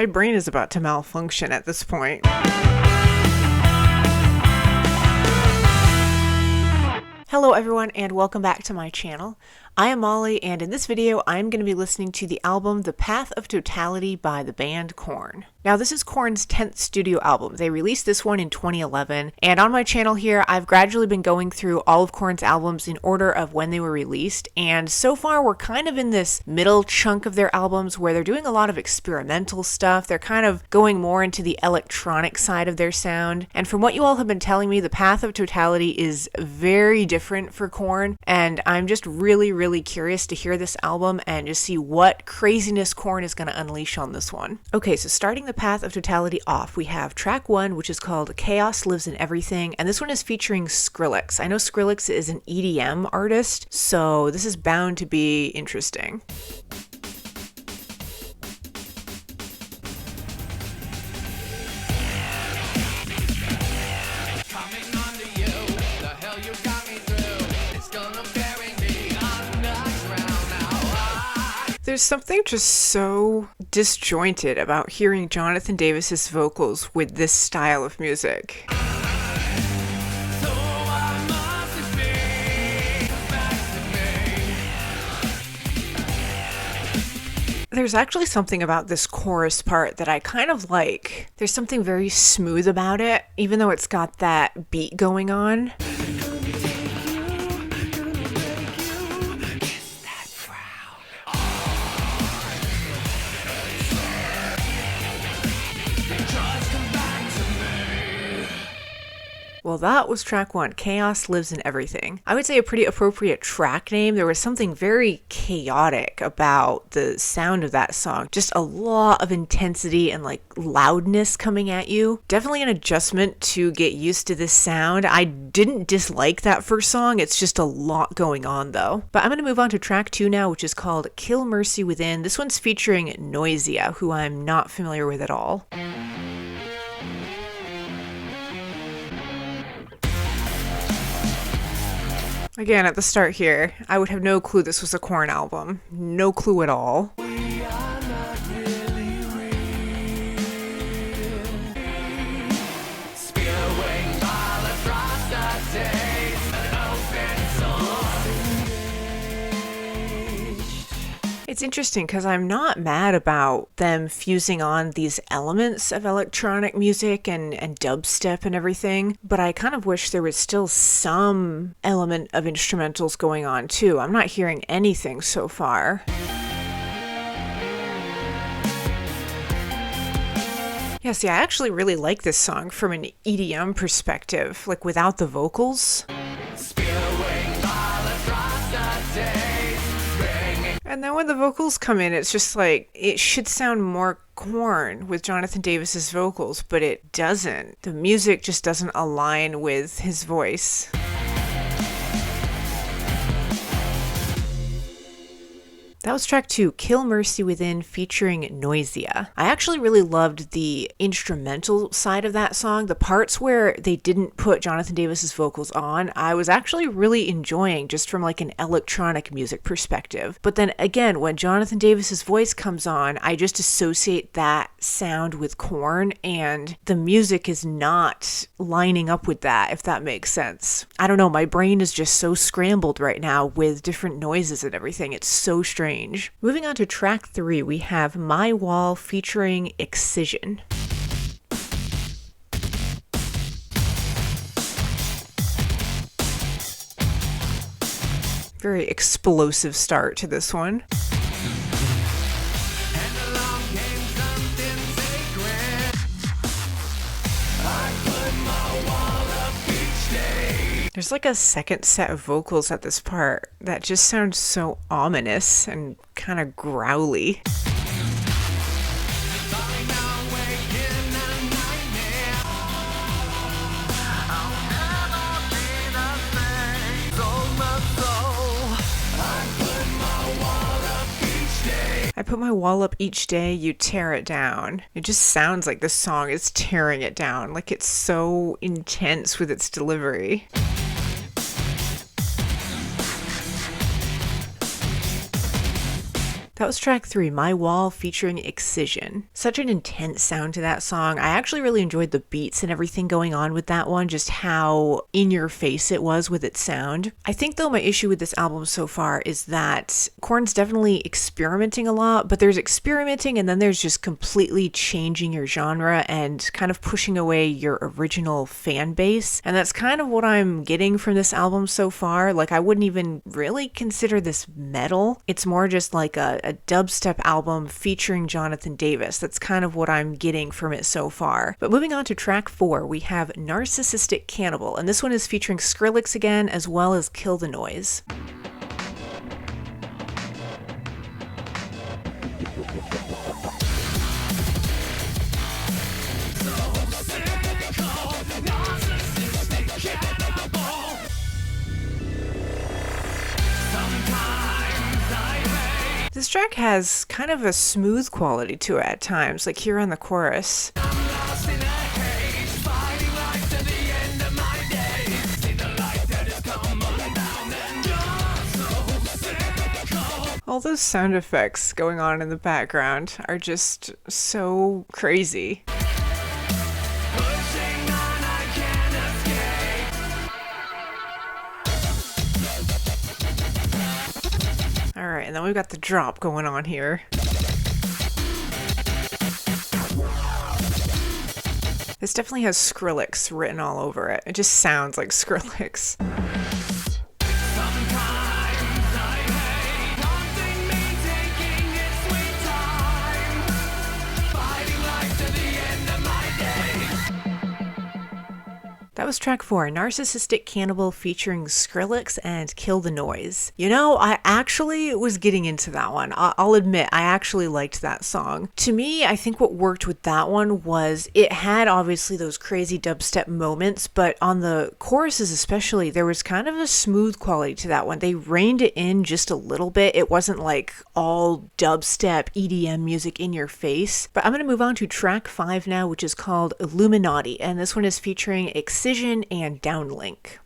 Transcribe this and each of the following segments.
My brain is about to malfunction at this point. Hello everyone and welcome back to my channel. I am Molly, and in this video I'm going to be listening to the album The Path of Totality by the band Korn. Now this is Korn's 10th studio album. They released this one in 2011, and on my channel here I've gradually been going through all of Korn's albums in order of when they were released, and so far we're kind of in this middle chunk of their albums where they're doing a lot of experimental stuff. They're kind of going more into the electronic side of their sound, and from what you all have been telling me, The Path of Totality is very different for Korn, and I'm just really curious to hear this album and just see what craziness Korn is going to unleash on this one. Okay, so starting The Path of Totality off, we have track 1, which is called Chaos Lives in Everything, and this one is featuring Skrillex. I know Skrillex is an EDM artist, so this is bound to be interesting. There's something just so disjointed about hearing Jonathan Davis's vocals with this style of music. There's actually something about this chorus part that I kind of like. There's something very smooth about it, even though it's got that beat going on. Well, that was track 1, Chaos Lives in Everything. I would say a pretty appropriate track name. There was something very chaotic about the sound of that song. Just a lot of intensity and like loudness coming at you. Definitely an adjustment to get used to this sound. I didn't dislike that first song. It's just a lot going on though. But I'm going to move on to track 2 now, which is called Kill Mercy Within. This one's featuring Noisia, who I'm not familiar with at all. Again, at the start here, I would have no clue this was a Korn album. No clue at all. It's interesting because I'm not mad about them fusing on these elements of electronic music and dubstep and everything, but I kind of wish there was still some element of instrumentals going on too. I'm not hearing anything so far. Yeah, see, I actually really like this song from an EDM perspective, like without the vocals. And then when the vocals come in, it's just like, it should sound more Korn with Jonathan Davis's vocals, but it doesn't. The music just doesn't align with his voice. That was track 2, Kill Mercy Within, featuring Noisia. I actually really loved the instrumental side of that song. The parts where they didn't put Jonathan Davis's vocals on, I was actually really enjoying just from like an electronic music perspective. But then again, when Jonathan Davis's voice comes on, I just associate that sound with Korn, and the music is not lining up with that, if that makes sense. I don't know, my brain is just so scrambled right now with different noises and everything. It's so strange. Moving on to track 3, we have My Wall featuring Excision. Very explosive start to this one. There's like a second set of vocals at this part that just sounds so ominous and kind of growly. I put my wall up each day, you tear it down. It just sounds like this song is tearing it down. Like it's so intense with its delivery. That was track 3, My Wall, featuring Excision. Such an intense sound to that song. I actually really enjoyed the beats and everything going on with that one, just how in your face it was with its sound. I think though my issue with this album so far is that Korn's definitely experimenting a lot, but there's experimenting and then there's just completely changing your genre and kind of pushing away your original fan base. And that's kind of what I'm getting from this album so far. Like, I wouldn't even really consider this metal. It's more just like a dubstep album featuring Jonathan Davis. That's kind of what I'm getting from it so far. But moving on to track 4, we have Narcissistic Cannibal, and this one is featuring Skrillex again, as well as Kill the Noise. This track has kind of a smooth quality to it at times, like here on the chorus. All those sound effects going on in the background are just so crazy. Alright, and then we've got the drop going on here. This definitely has Skrillex written all over it. It just sounds like Skrillex. That was track 4, Narcissistic Cannibal, featuring Skrillex and Kill the Noise. You know, I actually was getting into that one. I'll admit, I actually liked that song. To me, I think what worked with that one was it had obviously those crazy dubstep moments, but on the choruses especially, there was kind of a smooth quality to that one. They reined it in just a little bit. It wasn't like all dubstep EDM music in your face. But I'm going to move on to track 5 now, which is called Illuminati, and this one is featuring Excision and Downlink.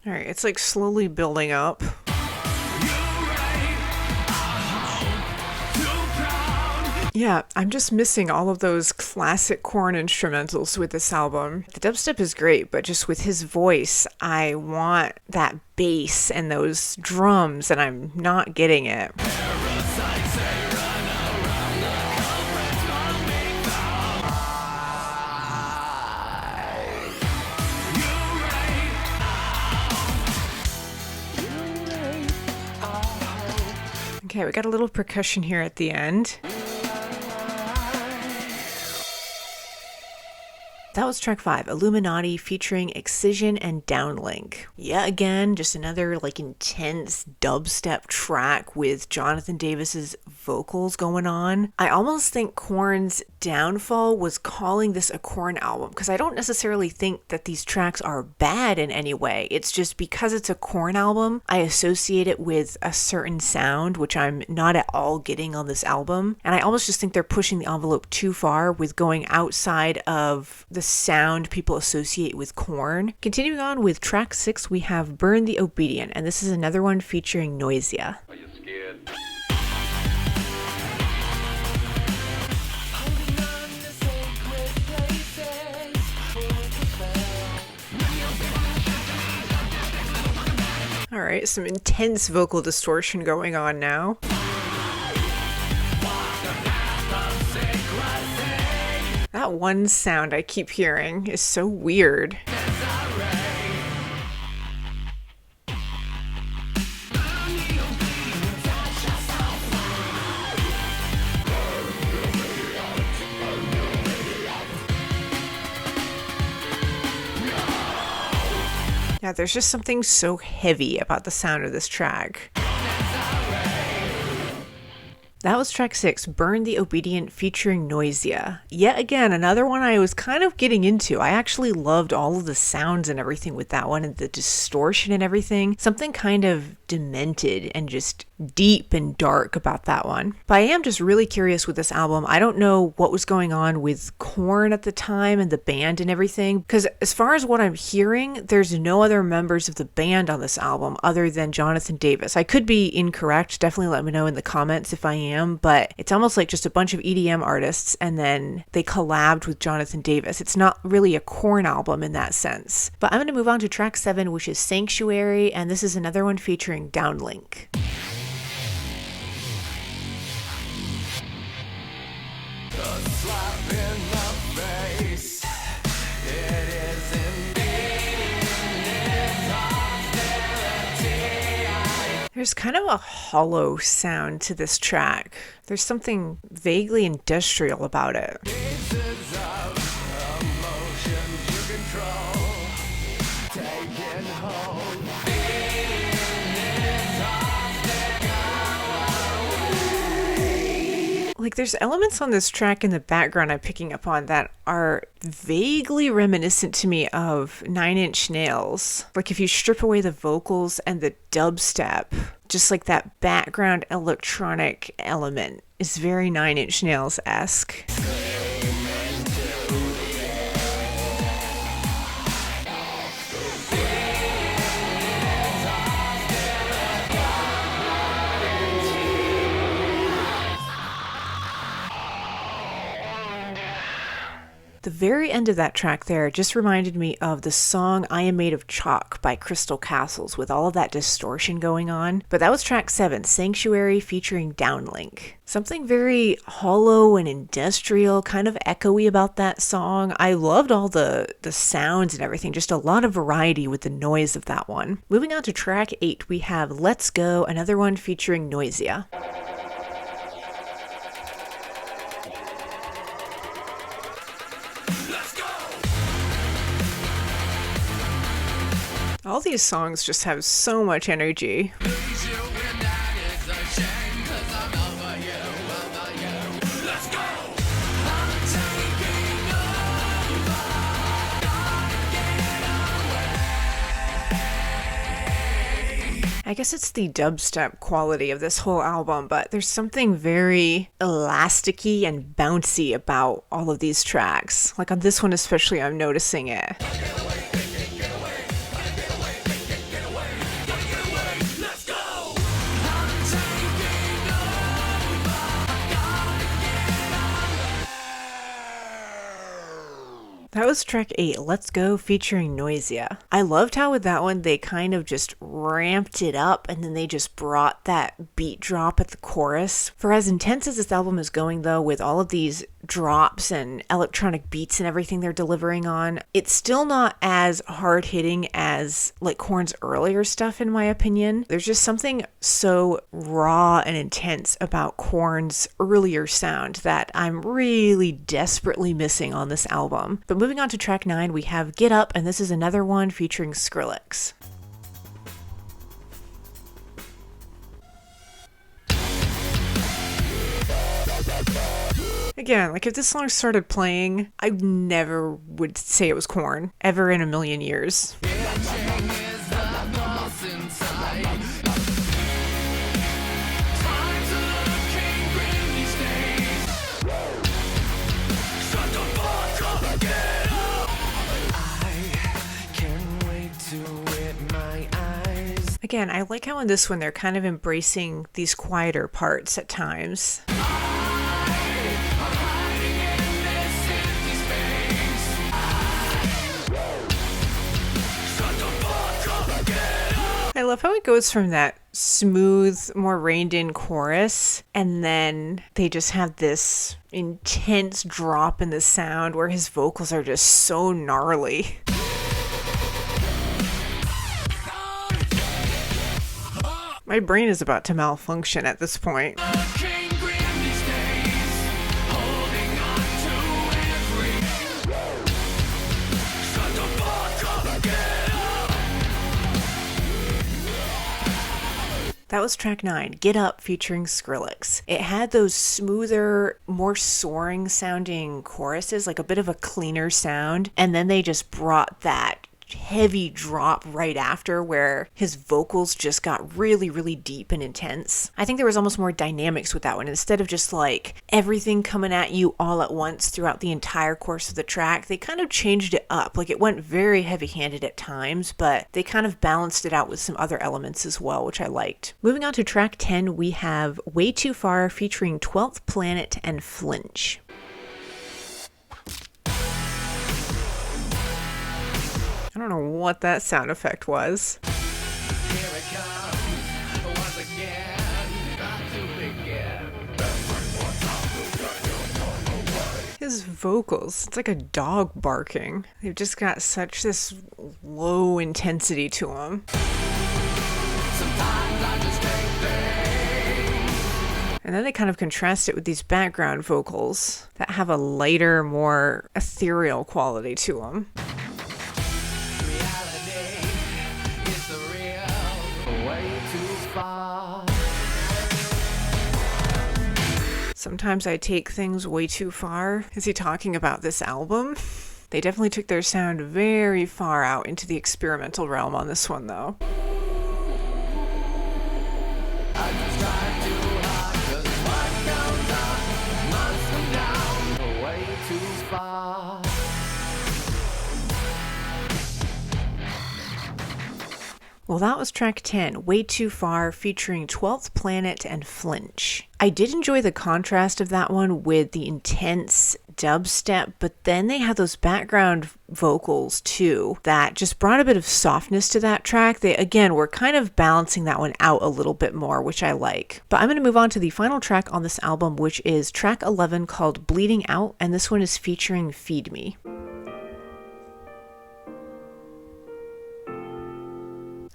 All right, it's like slowly building up. Yeah, I'm just missing all of those classic Korn instrumentals with this album. The dubstep is great, but just with his voice, I want that bass and those drums, and I'm not getting it. Okay, we got a little percussion here at the end. That was track 5, Illuminati, featuring Excision and Downlink. Yeah, again, just another like intense dubstep track with Jonathan Davis's vocals going on. I almost think Korn's downfall was calling this a Korn album, because I don't necessarily think that these tracks are bad in any way. It's just because it's a Korn album, I associate it with a certain sound, which I'm not at all getting on this album. And I almost just think they're pushing the envelope too far with going outside of the sound people associate with Korn. Continuing on with track 6, we have Burn the Obedient, and this is another one featuring Noisia. Are you scared? All right, some intense vocal distortion going on now. That one sound I keep hearing is so weird. Yeah, there's just something so heavy about the sound of this track. That was track 6, Burn the Obedient featuring Noisia. Yet again, another one I was kind of getting into. I actually loved all of the sounds and everything with that one and the distortion and everything. Something kind of demented and just deep and dark about that one. But I am just really curious with this album. I don't know what was going on with Korn at the time and the band and everything, because as far as what I'm hearing, there's no other members of the band on this album other than Jonathan Davis. I could be incorrect. Definitely let me know in the comments if I am, but it's almost like just a bunch of EDM artists and then they collabed with Jonathan Davis. It's not really a Korn album in that sense. But I'm going to move on to track 7, which is Sanctuary, and this is another one featuring Downlink. There's kind of a hollow sound to this track. There's something vaguely industrial about it. Like, there's elements on this track in the background I'm picking up on that are vaguely reminiscent to me of 9 Inch Nails. Like, if you strip away the vocals and the dubstep, just like that background electronic element is very 9 Inch Nails-esque. The very end of that track there just reminded me of the song I Am Made of Chalk by Crystal Castles with all of that distortion going on. But that was track 7, Sanctuary featuring Downlink. Something very hollow and industrial, kind of echoey about that song. I loved all the sounds and everything, just a lot of variety with the noise of that one. Moving on to track 8, we have Let's Go, another one featuring Noisia. All these songs just have so much energy. I guess it's the dubstep quality of this whole album, but there's something very elasticy and bouncy about all of these tracks. Like on this one especially, I'm noticing it. That was track 8, Let's Go featuring Noisia. I loved how with that one they kind of just ramped it up and then they just brought that beat drop at the chorus. For as intense as this album is going though, with all of these drops and electronic beats and everything they're delivering on, it's still not as hard hitting as like Korn's earlier stuff in my opinion. There's just something so raw and intense about Korn's earlier sound that I'm really desperately missing on this album. But moving on to track 9, we have Get Up, and this is another one featuring Skrillex. Again, like if this song started playing, I never would say it was Korn, ever in a million years. Again, I like how in this one they're kind of embracing these quieter parts at times. I love how it goes from that smooth, more reined in chorus, and then they just have this intense drop in the sound where his vocals are just so gnarly. My brain is about to malfunction at this point. That was track 9, Get Up featuring Skrillex. It had those smoother, more soaring sounding choruses, like a bit of a cleaner sound, and then they just brought that heavy drop right after where his vocals just got really, really deep and intense. I think there was almost more dynamics with that one. Instead of just like everything coming at you all at once throughout the entire course of the track, they kind of changed it up. Like it went very heavy-handed at times, but they kind of balanced it out with some other elements as well, which I liked. Moving on to track 10, we have Way Too Far featuring 12th Planet and Flinch. I don't know what that sound effect was. Here it comes, once again, about to begin. His vocals, it's like a dog barking. They've just got such this low intensity to them. Sometimes I just and then they kind of contrast it with these background vocals that have a lighter, more ethereal quality to them. Sometimes I take things way too far. Is he talking about this album? They definitely took their sound very far out into the experimental realm on this one, though. Well, that was track 10, Way Too Far, featuring 12th Planet and Flinch. I did enjoy the contrast of that one with the intense dubstep, but then they had those background vocals too that just brought a bit of softness to that track. They, again, were kind of balancing that one out a little bit more, which I like. But I'm going to move on to the final track on this album, which is track 11 called Bleeding Out, and this one is featuring Feed Me.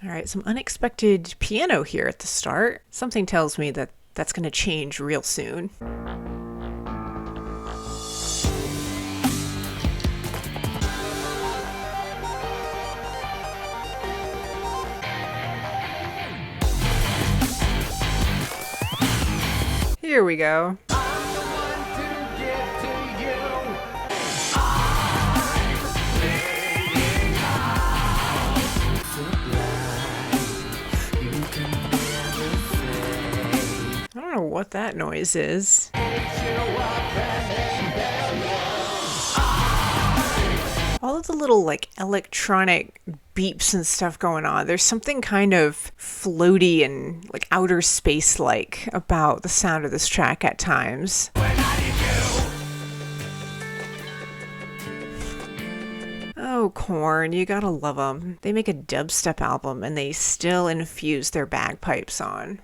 All right, some unexpected piano here at the start. Something tells me that that's going to change real soon. Here we go. I don't know what that noise is. All of the little like electronic beeps and stuff going on. There's something kind of floaty and like outer space like about the sound of this track at times. Oh, Korn, you gotta love them. They make a dubstep album and they still infuse their bagpipes on.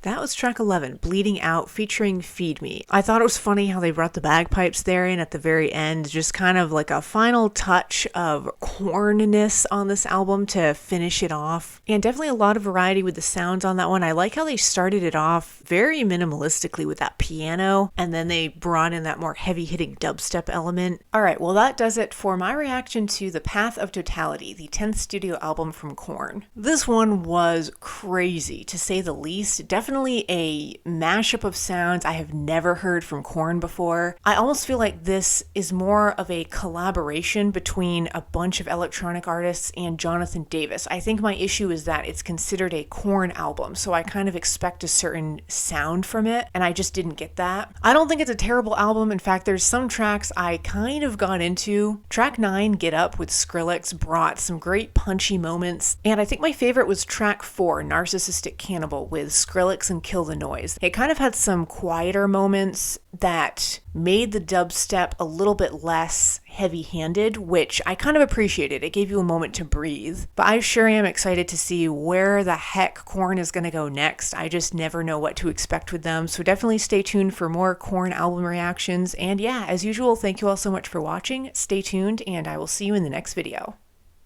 That was track 11, Bleeding Out, featuring Feed Me. I thought it was funny how they brought the bagpipes there in at the very end, just kind of like a final touch of corniness on this album to finish it off. And definitely a lot of variety with the sounds on that one. I like how they started it off very minimalistically with that piano, and then they brought in that more heavy-hitting dubstep element. All right, well that does it for my reaction to The Path of Totality, the 10th studio album from Korn. This one was crazy, to say the least. Definitely a mashup of sounds I have never heard from Korn before. I almost feel like this is more of a collaboration between a bunch of electronic artists and Jonathan Davis. I think my issue is that it's considered a Korn album, so I kind of expect a certain sound from it, and I just didn't get that. I don't think it's a terrible album. In fact, there's some tracks I kind of got into. Track 9, Get Up with Skrillex, brought some great punchy moments, and I think my favorite was track 4, Narcissistic Cannibal with Skrillex and Kill the Noise. It kind of had some quieter moments that made the dubstep a little bit less heavy-handed, which I kind of appreciated. It gave you a moment to breathe. But I sure am excited to see where the heck Korn is going to go next. I just never know what to expect with them, so definitely stay tuned for more Korn album reactions. And yeah, as usual, thank you all so much for watching. Stay tuned, and I will see you in the next video.